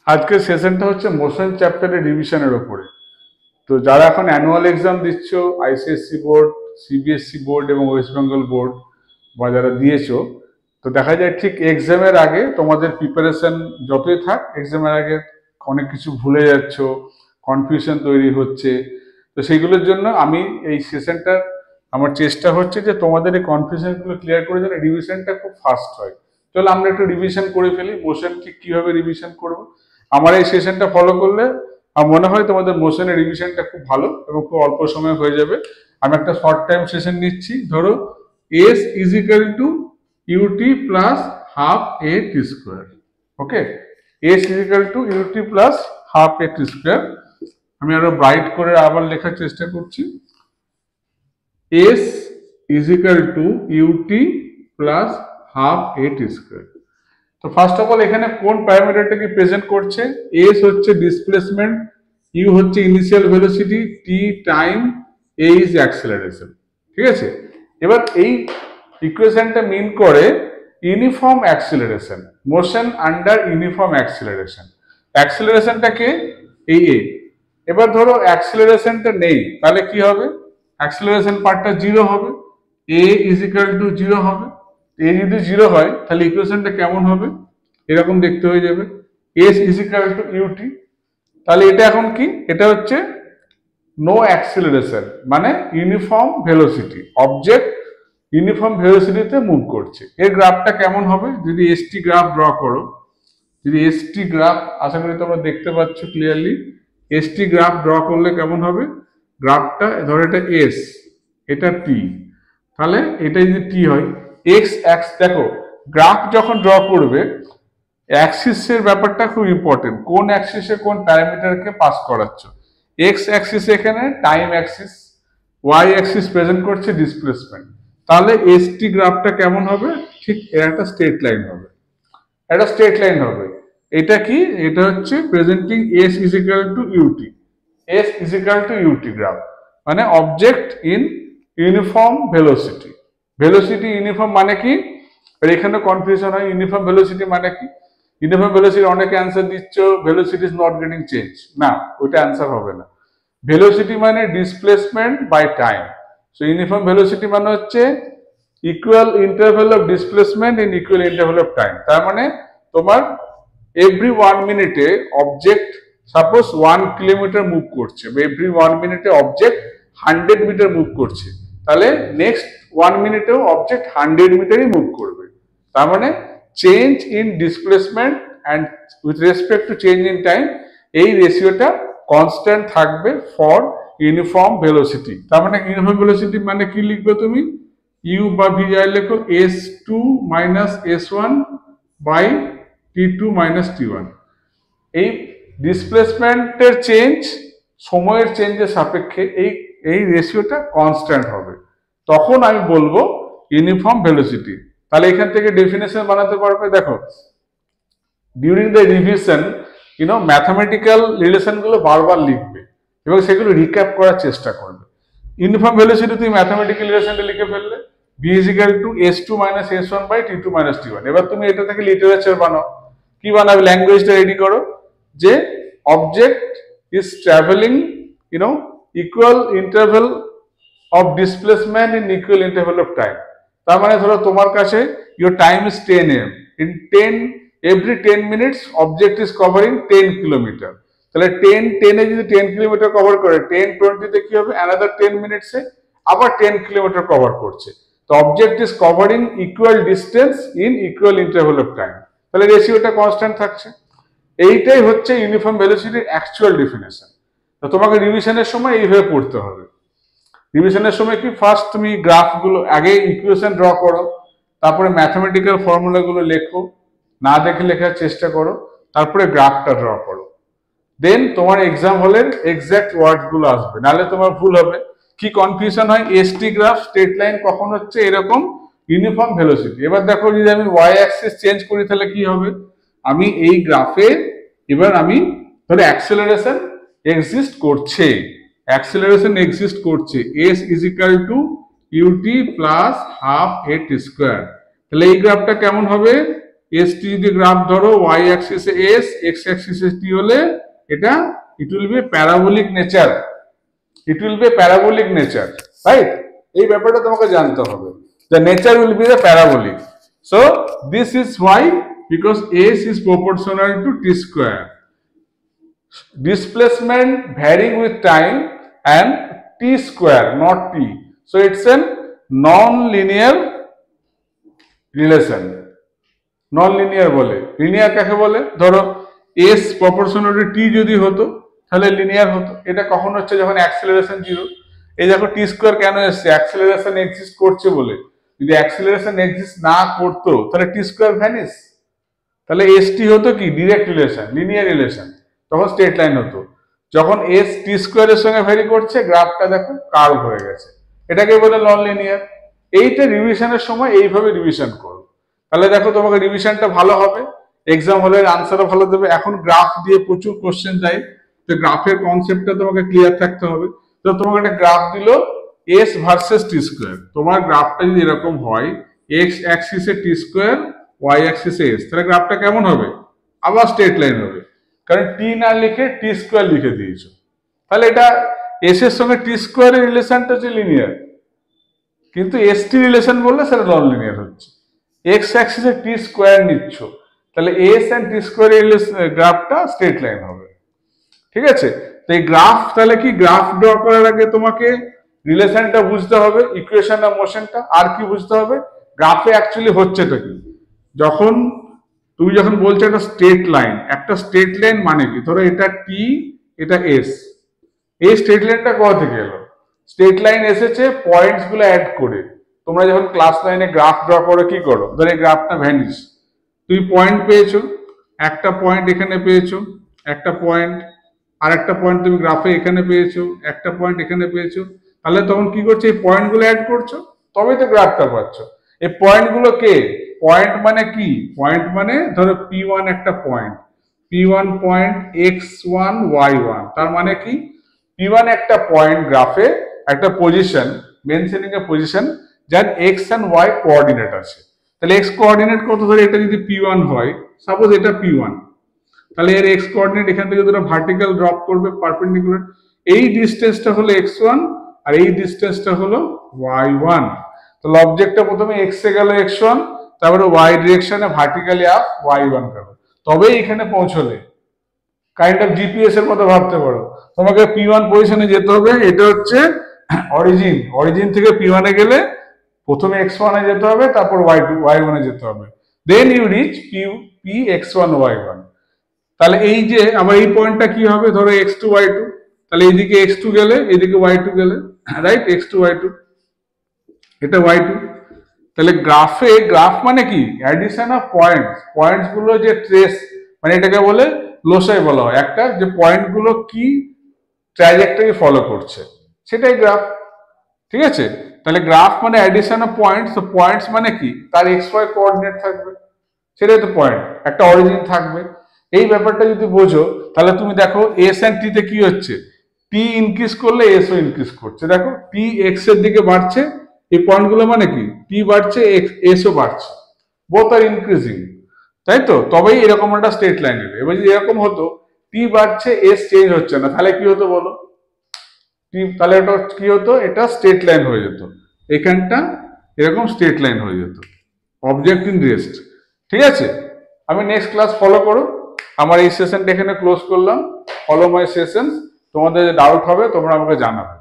আজকের সেশনটা হচ্ছে মোশন চ্যাপ্টারের রিভিশনের ওপরে। তো যারা এখন অ্যানুয়াল এক্সাম দিচ্ছ, আইসিএসসি বোর্ড, সিবিএসসি বোর্ড এবং ওয়েস্ট বেঙ্গল বোর্ড বা যারা দিয়েছো, তো দেখা যায় ঠিক এক্সামের আগে তোমাদের প্রিপারেশন যতই থাক, এক্সামের আগে অনেক কিছু ভুলে যাচ্ছ, কনফিউশন তৈরি হচ্ছে। তো সেইগুলোর জন্য আমি এই সেশনটা আমার চেষ্টা হচ্ছে যে তোমাদের এই কনফিউশনগুলো ক্লিয়ার করে যেন রিভিশনটা খুব ফাস্ট হয়। চলো আমরা একটু রিভিশন করে ফেলি, মোশনকে কিভাবে রিভিশন করব। আমার এই সেশনটা ফলো করলে আমার মনে হয় তোমাদের মোশনের রিভিশনটা খুব ভালো এবং খুব অল্প সময় হয়ে যাবে। আমি একটা শর্ট টাইম সেশন নিচ্ছি। ধরো s is equal to ut plus half a t square. Okay, s is equal to ut plus half a t square. আমি আরো ব্রাইট করে আবার লেখার চেষ্টা করছি। S is equal to ut plus half a t square. তো first of all এখানে কোন প্যারামিটারটাকে প্রেজেন্ট করছে? এস হচ্ছে ডিসপ্লেসমেন্ট, ইউ হচ্ছে initial velocity, t time, a is acceleration. ঠিক আছে, এবার এই ইকুয়েশনটা মিন করে uniform acceleration, motion under uniform acceleration. অ্যাক্সেলারেশনটাকে এই এ। এবার ধরো অ্যাক্সেলারেশনটা নেই, তাহলে কি হবে? অ্যাক্সেলারেশন পার্টটা জিরো হবে, এ ইজ ইকুয়াল টু জিরো হবে। এ যদি জিরো হয় তাহলে ইকুয়েশনটা কেমন হবে? এরকম দেখতে হয়ে যাবে, S is equal to UT. তাহলে এটা এখন কি? এটা হচ্ছে নো অ্যাক্সিলারেশন, মানে ইউনিফর্ম ভেলোসিটি, অবজেক্ট ইউনিফর্ম ভেলোসিটিতে মুভ করছে। এর গ্রাফটা কেমন হবে? যদি এসটি গ্রাফ ড্র করো, যদি এসটি গ্রাফ, আশা করি তোমরা দেখতে পাচ্ছ ক্লিয়ারলি, এসটি গ্রাফ ড্র করলে কেমন হবে? গ্রাফটা ধরো এটা এস, এটা টি, তাহলে এটা যদি টি হয়, এক্স অ্যাক্স, দেখো গ্রাফ যখন ড্র করবে অ্যাক্সিসের ব্যাপারটা খুব ইম্পর্টেন্ট, কোন অ্যাক্সিসে কোন প্যারামিটারকে পাস করাচ্ছ। এক্স অ্যাক্সিস এখানে time axis, y axis present করছে ডিসপ্লেসমেন্ট। তাহলে এসটি গ্রাফটা কেমন হবে? ঠিক একটা স্ট্রেট লাইন হবে, একটা স্ট্রেট লাইন হবে। এটা কি? এটা হচ্ছে presenting S is equal to UT, S is equal to UT graph, মানে object in uniform velocity. Velocity uniform মানে কি? এখানে কনফিউশন হয়, ইউনিফর্ম ভেলোসিটি মানে কি? ইউনিফর্ম ভেলোসিটি অনেকে অ্যান্সার দিচ্ছ velocity is not getting change, না ওইটা অ্যান্সার হবে না। ভেলোসিটি মানে displacement by time. So uniform velocity মানে হচ্ছে equal interval of displacement in equal interval of time. তার মানে তোমার এভরি 1 মিনিটে অবজেক্ট সাপোজ 1 কিলোমিটার মুভ করছে, এভরি 1 মিনিটে অবজেক্ট 100 মিটার মুভ করছে, তাহলে নেক্সট 1 মিনিটেও অবজেক্ট 100 মিটারই মুভ করবে। তার মানে change in displacement and with respect to change in time, এই রেশিওটা কনস্ট্যান্ট থাকবে ফর ইউনিফর্ম ভেলোসিটি। তার মানে ইউনিফর্ম ভেলোসিটি মানে কি লিখবে তুমি? ইউ বা ভি যাই লেখো, s two minus s one by t two minus t one. এই ডিসপ্লেসমেন্টের চেঞ্জ সময়ের চেঞ্জের সাপেক্ষে এই এই রেশিওটা কনস্ট্যান্ট হবে, তখন আমি বলবো ইউনিফর্ম ভেলোসিটি। তাহলে এখান থেকে ডেফিনেশন বানাতে পারবে। দেখো during the revision mathematical relation গুলো বারবার লিখবে এবং সেগুলো রিক্যাপ করার চেষ্টা করবে। ইউনিফর্ম ভেলোসিটি তুমি ম্যাথামেটিক্যাল রিলেশনটা লিখে ফেললে, v is equal to s2 minus s1 by t2 minus t1। এবার তুমি এটা থেকে লিটারেচার বানাও। কি বানাবে? ল্যাঙ্গুয়েজটা রেডি করো যে object is travelling equal interval of displacement in equal interval of time. তার মানে ধরো তোমার কাছে your time is 10 am, in 10 every 10 minutes object is covering 10 kilometre. তাহলে 10 এ যদি 10 কিলোমিটার কভার করে, 10-20 তে কি হবে? অ্যানাদার 10 মিনিটসে আবার 10 কিলোমিটার কভার করছে। তো object is covering equal distance in equal interval of time, তাহলে রেশিওটা কনস্ট্যান্ট থাকছে। এইটাই হচ্ছে ইউনিফর্ম ভেলোসিটির অ্যাকচুয়াল ডেফিনেশন। তো তোমাকে রিভিশনের সময় এইভাবে পড়তে হবে। রিভিশনের সময় কি, ফার্স্ট তুমি গ্রাফগুলো আগে ইকুয়েশন ড্র করো, তারপরে ম্যাথমেটিক্যাল ফর্মুলাগুলো লেখো, না দেখে লেখার চেষ্টা করো, তারপরে গ্রাফটা ড্র করো। দেন তোমার এক্সাম হলের এক্সাক্ট ওয়ার্ড গুলো আসবে, নাহলে তোমার ভুল হবে। কি কনফিউশন হয়? এসটি গ্রাফ স্ট্রেট লাইন কখন হচ্ছে? এরকম ইউনিফর্ম ভেলোসিটি। এবার দেখো যদি আমি ওয়াই অ্যাক্সিস চেঞ্জ করি তাহলে কি হবে? আমি এই গ্রাফে এবার আমি ধরে অ্যাক্সেলারেশন এক্সিস্ট করছে, অ্যাক্সেলারেশন এক্সিস্ট করছে, s is equal to ut plus half a t square. তাহলে এই গ্রাফটা কেমন হবে? এস টি যদি গ্রাফ ধরো, ওয়াই অ্যাক্সিসে এস, এক্স অ্যাক্সিসে টি হলে এটা it will be parabolic nature, it will be parabolic nature, right? এই ব্যাপারটা তোমাকে জানতে হবে। The nature will be the parabolic. So this is why, because S is proportional to T square, displacement varying with time and t square, not t. So it's a non-linear relation. Non-linear বলে, linear কাকে বলে? ধরো s proportional to t যদি হতো তাহলে linear হতো। এটা কখন হচ্ছে? যখন acceleration 0। এই দেখো t square কেন এসছে? acceleration exist করছে বলে। যদি acceleration exist না করতো তাহলে t square vanish, তাহলে st হতো কি? direct relation, linear relation, তখন স্ট্রেট লাইন হতো। যখন এস টি স্কোয়ারের সঙ্গে ভ্যারি করছে, গ্রাফটা দেখো কার্ভ হয়ে গেছে, এটাকে বলে নন লিনিয়ার। এইটা রিভিশনের সময় এইভাবে রিভিশন করো, তাহলে দেখো তোমাকে রিভিশনটা ভালো হবে, এক্সাম হলে আনসারও ভালো দেবে। এখন গ্রাফ দিয়ে প্রচুর কোশ্চেন দেয়, তো গ্রাফের কনসেপ্টটা তোমাকে ক্লিয়ার থাকতে হবে। তো তোমাকে একটা গ্রাফ দিল এস ভার্সেস টি স্কোয়ার, তোমার গ্রাফটা যদি এরকম হয়, এক্স অ্যাক্সিসে টি স্কোয়ার, ওয়াই অ্যাক্সিসে এস, তাহলে গ্রাফটা কেমন হবে? আবার স্ট্রেট লাইন হবে, কারণ টি না লিখে টি স্কোয়ার লিখে দিয়েছো। তাহলে এটা এস এর সঙ্গে টি স্কোয়ারের রিলেশনটা হচ্ছে লিনিয়ার, কিন্তু এস টি রিলেশন বললে সেটা নন লিনিয়ার হচ্ছে। এক্স অ্যাক্সিসে টি স্কোয়ার নিচ্ছ, তাহলে এস এন্ড টি স্কোয়ারের গ্রাফটা স্ট্রেট লাইন হবে, ঠিক আছে? তো এই গ্রাফ, তাহলে কি গ্রাফ ড্র করার আগে তোমাকে রিলেশনটা বুঝতে হবে, ইকুয়েশন আর মোশনটা, আর কি বুঝতে হবে? গ্রাফে অ্যাকচুয়ালি হচ্ছেটা কি। যখন তুমি যখন বলছো একটা স্ট্রেট লাইন, একটা স্ট্রেট লাইন মানে কি? ধরো এটা টি, এটা এস, এই স্ট্রেট লাইনটা কোথা থেকে এলো? স্ট্রেট লাইন এসেছে পয়েন্টস গুলো অ্যাড করে। তোমরা যখন ক্লাস লাইনে গ্রাফ ড্র করো কি করো? ধরো এই গ্রাফটা ভ্যানিশ, তুমি পয়েন্ট পেয়েছো, একটা পয়েন্ট এখানে পেয়েছো, একটা পয়েন্ট, আর একটা পয়েন্ট তুমি গ্রাফে এখানে পেয়েছো, একটা পয়েন্ট এখানে পেয়েছো, তাহলে তখন কি করছো? এই পয়েন্ট গুলো অ্যাড করছো, তবেই তো গ্রাফটা পাচ্ছ। এই পয়েন্ট গুলো কে? পয়েন্ট মানে কি? পয়েন্ট মানে ধরো P1 একটা point, P1 point x1 y1, তার মানে কি? P1 একটা পয়েন্ট গ্রাফে, একটা পজিশন, মেনশনিং এ পজিশন যার x and y কোঅর্ডিনেট আছে। তাহলে x কোঅর্ডিনেট কত? ধরে এটা যদি P1 হয়, সাপোজ এটা P1, তাহলে এর x কোঅর্ডিনেট এখান থেকে ধরো ভার্টিক্যাল ড্রপ করবে পারপেন্ডিকুলার, এই ডিসটেন্সটা হলো x1 আর এই ডিসটেন্সটা হলো y1। তাহলে অবজেক্টটা প্রথমে x এ গেল x1, তারপরে y ডিরেকশনে ভার্টিক্যালি আপ y1 গেল, তবেই এখানে পৌঁছলে। কাইন্ড অফ জিপিএস এর মতো ভাবতে পারো। তোমাকে P1 পজিশনে যেতে হবে, এটা হচ্ছে অরিজিন, অরিজিন থেকে P1 এ গেলে প্রথমে x1 এ যেতে হবে, তারপর y1 এ যেতে হবে, দেন you reach P x1 y1। তাহলে এই যে আবার এই পয়েন্টটা কি হবে? ধরো x2 y2, তাহলে এইদিকে x2 গেলে এইদিকে y2 গেলে, রাইট? x2 y2, এটা y2। তাহলে গ্রাফে, গ্রাফ মানে কি? অ্যাডিশন অফ পয়েন্টস, পয়েন্টস গুলো যে ট্রেস, মানে এটাকে বলে লোসাই বলা হয়, একটা যে পয়েন্ট গুলো কি ট্র্যাজেক্টরি ফলো করছে, সেটাই গ্রাফ, ঠিক আছে? তাহলে গ্রাফ মানে অ্যাডিশন অফ পয়েন্টস, তো পয়েন্টস মানে কি? তার এক্স ওয়াই কোঅর্ডিনেট থাকবে, সেটাই তো পয়েন্ট, একটা অরিজিন থাকবে। এই ব্যাপারটা যদি বোঝো, তাহলে তুমি দেখো এস এন্ড টি তে কি হচ্ছে? টি ইনক্রিজ করলে এসও ইনক্রিজ করছে, দেখো টি এক্স এর দিকে বাড়ছে, এই পয়েন্টগুলো মানে কি? টি বাড়ছে, এসও বাড়ছে, বোথ আর ইনক্রিজিং, তাই তো? তবেই এরকম একটা স্ট্রেট লাইন এলো। এবার যদি এরকম হতো টি বাড়ছে, এস চেঞ্জ হচ্ছে না, তাহলে কি হতো বলো? টি, তাহলে এটা কি হতো? এটা স্ট্রেট লাইন হয়ে যেত, এখানটা এরকম স্ট্রেট লাইন হয়ে যেত, অবজেক্ট ইন রেস্ট, ঠিক আছে? আমি নেক্সট ক্লাস ফলো করো। আমার এই সেশনটা এখানে ক্লোজ করলাম। ফলো মাই সেশন, তোমাদের ডাউট হবে তোমরা আমাকে জানাবে।